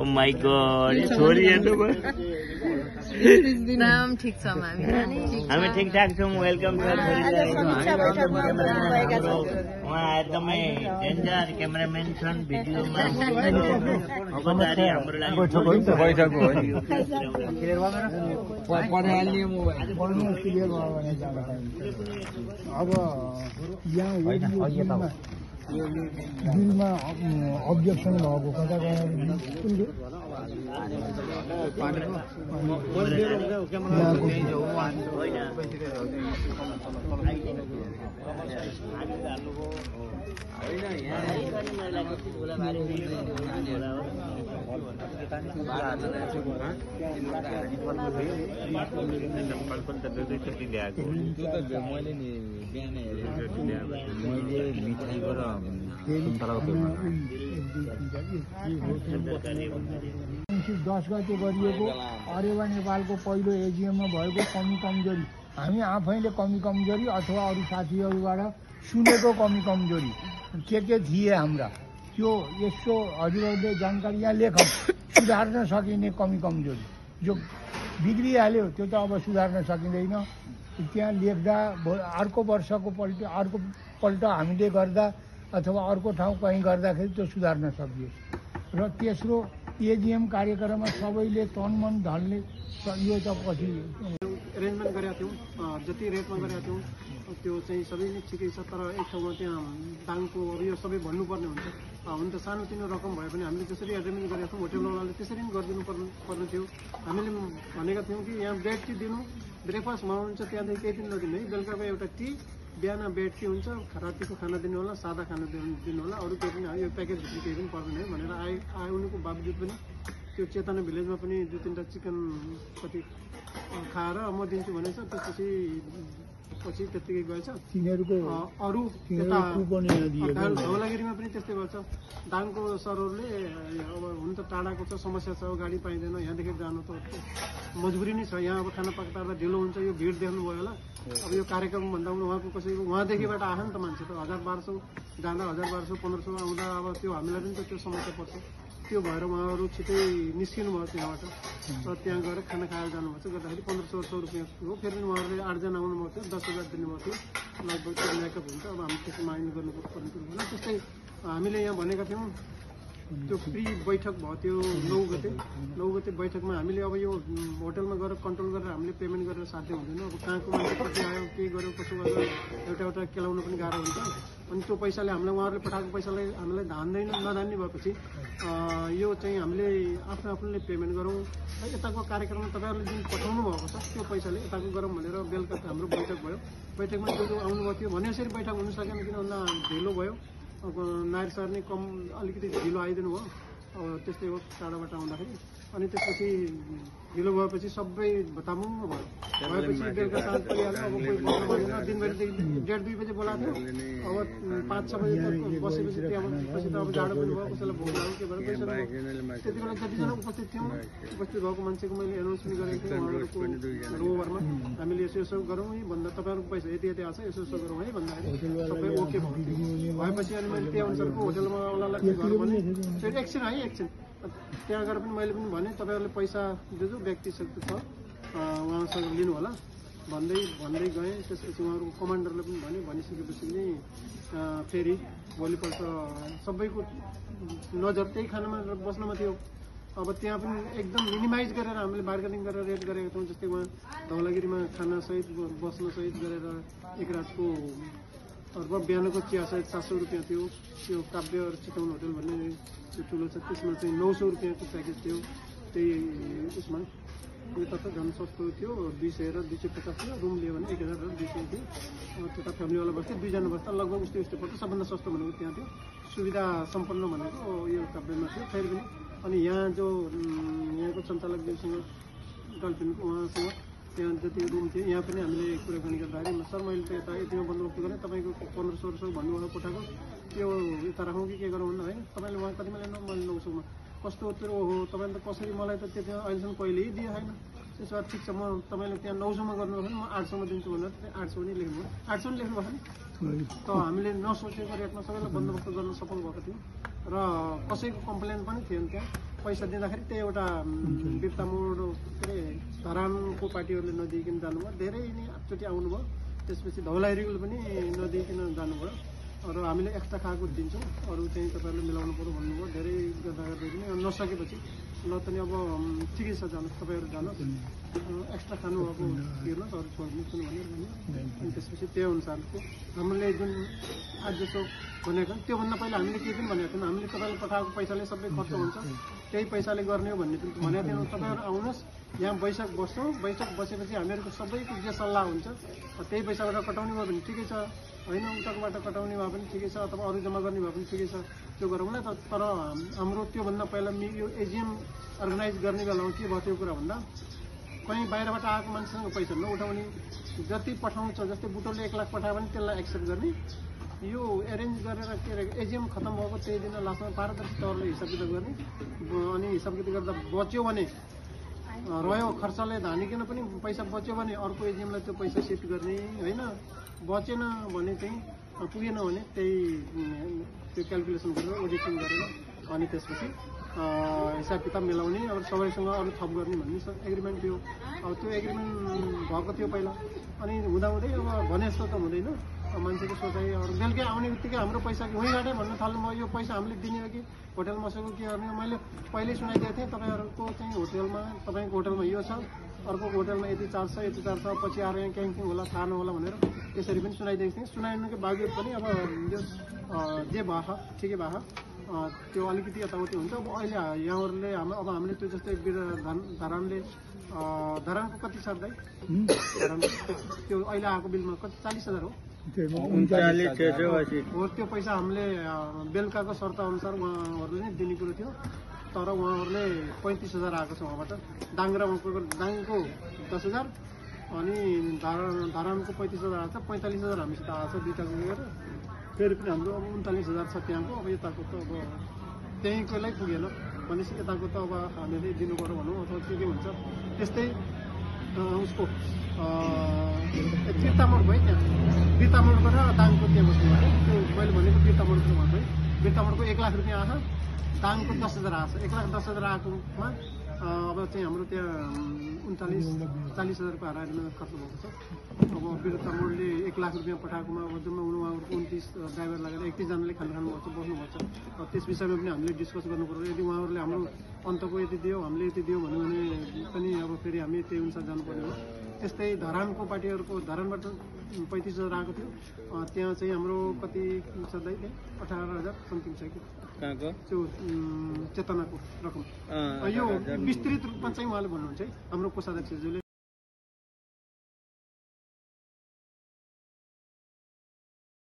Oh my God छोरी हेर्नु नाम ठीक छ हामी ठीक ठाक छौँ वेलकम छ उहाँ एकदमै डेन्जर क्यामेराम्यान छन् भिडियोमा अवतारी हाम्रो लागि बैठक हो नि अब यहाँ बिलमा अब्जेक्सन भएको कता दस गते गरिएको अरेवा नेपालको पहिलो एजिएममा भएको कमी कमजोरी हामी आफैले कमी कमजोरी अथवा अरू साथीहरूबाट सुनेको कमी कमजोरी के थिए हाम्रा त्यो यस्तो हजुरहरूले जानकारी यहाँ लेखौँ सुधार्न सकिने कमी कमजोरी जो बिग्रिहाल्यो त्यो त अब सुधार्न सकिँदैन त्यहाँ लेख्दा अर्को वर्षको अर्कोपल्ट हामीले गर्दा अथवा अर्को ठाउँ कहीँ गर्दाखेरि त्यो सुधार्न सकियोस् र तेस्रो एजिएम कार्यक्रममा सबैले तन मन धनले यो त पछि एरेन्जमेन्ट गरेका थियौँ जति रेटमा गरेका थियौँ त्यो चाहिँ सबै नै ठिकै छ तर एक ठाउँमा त्यहाँ दाङको अब यो सबै भन्नुपर्ने हुन्छ हुन त सानोतिनो रकम भए पनि हामीले त्यसरी एरेन्जमेन्ट गरेका थियौँ होटेलवालाले त्यसरी पनि गरिदिनु पर्ने थियो हामीले भनेका थियौँ कि यहाँ बेड टी दिनु ब्रेकफास्टमा हुन्छ त्यहाँदेखि केही दिन नदिनु है बेलुकाको एउटा टी बिहान बेड टी हुन्छ रातिको खाना दिनु होला सादा खाना दिनु होला अरू केही पनि यो प्याकेजभित्र केही पनि पर्दैन है भनेर आउनुको बावजुद पनि त्यो चेतना भिलेजमा पनि 2-3टा चिकन कति खाएर म दिन्छु भनेछ त्यसपछि पछि त्यतिकै गएछ तिनीहरूको अरू धौलागिरीमा पनि त्यस्तै गर्छ दाङको सरहरूले अब हुन त टाढाको छ समस्या छ गाडी पाइँदैन यहाँदेखि जानु त मजबुरी नै छ यहाँ अब खाना पकाउँदा ढिलो हुन्छ यो भिड देख्नुभयो होला अब यो कार्यक्रम भन्दा पनि उहाँको कसैको उहाँदेखिबाट आयो नि त मान्छे त 1000-1200 जाँदा 1000-1200-1500 आउँदा अब त्यो हामीलाई पनि त त्यो समस्या पर्छ त्यो भएर उहाँहरू छिटै निस्किनु भयो त्यहाँबाट र त्यहाँ गएर खाना खाएर जानुभएको छ गर्दाखेरि 1500 रुपियाँ हो फेरि उहाँहरूले 8 जना आउनुभएको थियो 10,000 दिनुभएको थियो लगभग त्यो मेकअप हुन्छ अब हामी त्यसको माइन्ड गर्नुपर्ने कुरो होइन त्यस्तै हामीले यहाँ भनेका थियौँ त्यो प्री बैठक भयो त्यो 9 गते बैठकमा हामीले अब यो होटलमा गएर कन्ट्रोल गरेर हामीले पेमेन्ट गरेर साध्य हुँदैन अब कहाँको मान्छे कति आयो के गर्यो कसो गर्यो एउटा केलाउनु पनि गाह्रो हुन्छ अनि त्यो पैसाले हामीलाई उहाँहरूले पठाएको पैसालाई हामीलाई नधान्ने भएपछि यो चाहिँ हामीले आफूले पेमेन्ट गरौँ यताको कार्यक्रम तपाईँहरूले जुन पठाउनु भएको छ त्यो पैसाले यताको गरौँ भनेर बेलुका हाम्रो बैठक भयो बैठकमा जो आउनुभएको थियो भने यसरी बैठक हुन सकेन किन भन्दा ढिलो भयो नायर सर नै कम अलिकति ढिलो आइदिनु भयो त्यस्तै हो टाढाबाट आउँदाखेरि अनि त्यसपछि ढिलो भएपछि सबै भतामुङ्ग भयो भएपछि बेलुका साँझ परिहाल्यो अब कोही बस्नु भएन दिनभरिदेखि 1:30-2 बजे बोलाएको थियो अब 5-6 बजे त बसेपछि त्यहाँपछि त अब जाडो पनि भयो कसैलाई भोक लाग्यो के भएर पैसा त्यति बेला जतिजना उपस्थित थियौँ उपस्थित भएको मान्छेको मैले एनाउन्स पनि गरेको थिएँ उहाँहरूको रोभरमा हामीले यसो गरौँ है भन्दा तपाईँहरूको पैसा यति आएको छ यसो गरौँ है भन्दाखेरि सबै ओके भएपछि अनि मैले त्यो अनुसारको होटेलमा वालालाई घर भने फेरि एकछिन त्यहाँ गएर पनि मैले पनि भने तपाईँहरूले पैसा जो व्यक्तिशक्ति छ उहाँसँग लिनु होला भन्दै गएँ त्यसपछि उहाँहरूको कमान्डरले पनि भनिसकेपछि नै फेरि भोलिपल्ट सबैको नजर त्यही खानामा बस्नमा थियो अब त्यहाँ पनि एकदम मिनिमाइज गरेर हामीले बार्गेनिङ गरेर रेट गरेका थियौँ जस्तै उहाँ धौलागिरीमा खानासहित बस्नसहित गरेर एक रातको अर्को बिहानको चियासहित 700 रुपियाँ थियो त्यो काव्य चिकन होटल भन्ने त्यो ठुलो छ त्यसमा चाहिँ 900 रुपियाँको प्याकेज थियो त्यही उसमा यता त झन् सस्तो थियो 200 र 250 थियो रुम लियो भने 1200 थियो त्यता फ्यामिलीवाला बस्थ्यो 2 जना बस्दा लगभग उस्तै पर्छ सबभन्दा सस्तो भनेको त्यहाँ थियो सुविधा सम्पन्न भनेको यो काव्यमा थियो फेरि पनि अनि यहाँ जो यहाँको सञ्चालकज्यूसँग डल्फिनको उहाँसँग त्यहाँ जति रुम थियो यहाँ पनि हामीले कुराकानी गर्दाखेरि सर मैले त यता यतिमा बन्दोबस्त गरेँ तपाईँको 1500 भन्नुभयो कोठाको त्यो यता राखौँ कि के गरौँ भन्दा होइन तपाईँले उहाँ कतिमा लिनु मैले 900मा कस्तो त्यो ओहो तपाईँले त कसरी मलाई त त्यहाँ अहिलेसम्म कहिल्यै दिए छैन त्यसो भए ठिक छ म तपाईँले त्यहाँ 900मा गर्नुभयो भने म 800मा दिन्छु भनेर 800 नै लेख्नु 800 नै लेख्नु भएको नि त हामीले नसोचेको रेटमा सबैलाई बन्दोबस्त गर्न सफल भएको थियौँ र कसैको कम्प्लेन पनि थिएन त्यहाँ पैसा दिँदाखेरि त्यही एउटा बिर्तामोड के अरे धरानको पार्टीहरूले नदिइकन जानुभयो, धेरै नै एकचोटि आउनुभयो। त्यसपछि धौलागिरीले पनि नदिइकन जानुभयो। अरू हामीले एक्स्ट्रा खाएको दिन्छौँ, अरू चाहिँ तपाईँहरूले मिलाउनु पऱ्यो भन्नुभयो। धेरै गर्दा गर्दै पनि नसकेपछि ल पनि अब ठिकै छ जानुहोस्, तपाईँहरू जानुहोस्, एक्स्ट्रा खानुभएको हेर्नुहोस्, अरू छोड्नुहोस् भनेर भन्यो। अनि त्यसपछि त्यही अनुसारको हामीले जुन आज जसो भनेको त्योभन्दा पहिला हामीले केही पनि भनेको थिएन। हामीले तपाईँले पठाएको पैसाले सबै खर्च हुन्छ, त्यही पैसाले गर्ने हो भन्ने पनि भनेको थिएन। तपाईँहरू आउनुहोस्, यहाँ बैठक बस्छौँ, बैठक बसेपछि हामीहरूको सबैको जे सल्लाह हुन्छ त्यही पैसाबाट कटाउने भयो भने ठिकै छ, होइन उताकोबाट कटाउने भए पनि ठिकै छ, अथवा अरू जम्मा गर्ने भए पनि ठिकै छ, त्यो गरौँला। तर हाम्रो त्योभन्दा पहिला यो एजिएम अर्गनाइज गर्ने बेलामा के भयो त्यो कुरा भन्दा कहीँ बाहिरबाट आएको मान्छेसँग पैसा नउठाउने, जति पठाउँछ जस्तै बुटोलले 1 लाख पठायो भने त्यसलाई एक्सेप्ट गर्ने, यो एरेन्ज गरेर के अरे एजिएम खत्तम भएको त्यही दिन लास्टमा पारदर्शी तौरले हिसाब किताब गर्ने। अनि हिसाब किताब गर्दा बच्यो भने रह्यो खर्चले धानिकन पनि पैसा बच्यो भने अर्को एजिएमलाई त्यो पैसा सिफ्ट गर्ने, होइन बचेन भने चाहिँ पुगेन भने त्यही त्यो क्यालकुलेसन गरेर ओडिटिङ गरेर अनि त्यसपछि हिसाब किताब मिलाउने, अब सबैसँग अरू थप गर्ने भन्ने एग्रिमेन्ट थियो। अब त्यो एग्रिमेन्ट भएको थियो पहिला, अनि हुँदाहुँदै अब भने जस्तो त हुँदैन। मान्छेको सोचाइ अरू बेलुकै आउने बित्तिकै हाम्रो पैसा कि वहीँबाटै भन्न थाल्नु म यो पैसा हामीले दिने हो कि होटल मसेको के गर्ने। मैले पहिल्यै सुनाइदिएको थिएँ तपाईँहरूको चाहिँ होटलमा, तपाईँको होटलमा यो छ, अर्को होटलमा यति चार्ज छ, यति चार्ज छ, पछि आएर यहाँ क्याङ्किङ होला थाहा नहोला भनेर त्यसरी पनि सुनाइदिएको थिएँ। सुनाइनुको बावजुद पनि अब यो जे भयो ठिकै भयो, त्यो अलिकति यताउति हुन्छ। अब अहिले यहाँहरूले अब हामीले त्यो जस्तै धरानको कति छ दाइ? त्यो अहिले आएको बिलमा कति 40,000 हो? हो त्यो पैसा हामीले बेलुकाको शर्त अनुसार उहाँहरूले नै दिने कुरो थियो, तर उहाँहरूले 35,000 आएको छ उहाँबाट। दाङ र दाङको 10,000 अनि धरानको 35,000 आएको छ, 45,000 हामीसित आएको छ दुईवटा गएर। फेरि पनि हाम्रो 39,000 छ त्यहाँको। अब यताको त अब त्यहीँकोलाई पुगेन भनेपछि यताको त अब हामीले दिनु पऱ्यो भनौँ, अथवा के हुन्छ। त्यस्तै उसको बिर्तामोड भयो, त्यहाँ बिर्तामोडबाट दाङको त्यहाँ बस्नुभयो। त्यो मैले भनेको बिर्तामोडको भयो, बिर्तामोडको 1 लाख रुपियाँ आएको, दाङको 10,000 आएको छ। 1,10,000 आएकोमा अब चाहिँ हाम्रो त्यहाँ 39-40,000 हाराहारीमा खर्च भएको छ। अब बिर्तामोडले 1 लाख रुपियाँ पठाएकोमा जम्मा उहाँहरूको 29 ड्राइभर लागेर 31जनाले खानुभएको छ, बस्नुभएको छ। अब त्यस विषयमा पनि हामीले डिस्कस गर्नु पर्यो। यदि उहाँहरूले हाम्रो अन्तको यति दियो, हामीले यति दियो भन्यो भने पनि अब फेरि हामी त्यही अनुसार जानुपर्ने हो। त्यस्तै धरानको पार्टीहरूको धरानबाट 35,000 आएको थियो, त्यहाँ चाहिँ हाम्रो कति छ दाइ? 18,000 समथिङ छ कि त्यो चेतनाको रकम। यो विस्तृत रूपमा चाहिँ उहाँले भन्नुहुन्छ है हाम्रो कोषाध्यक्षज्यूले।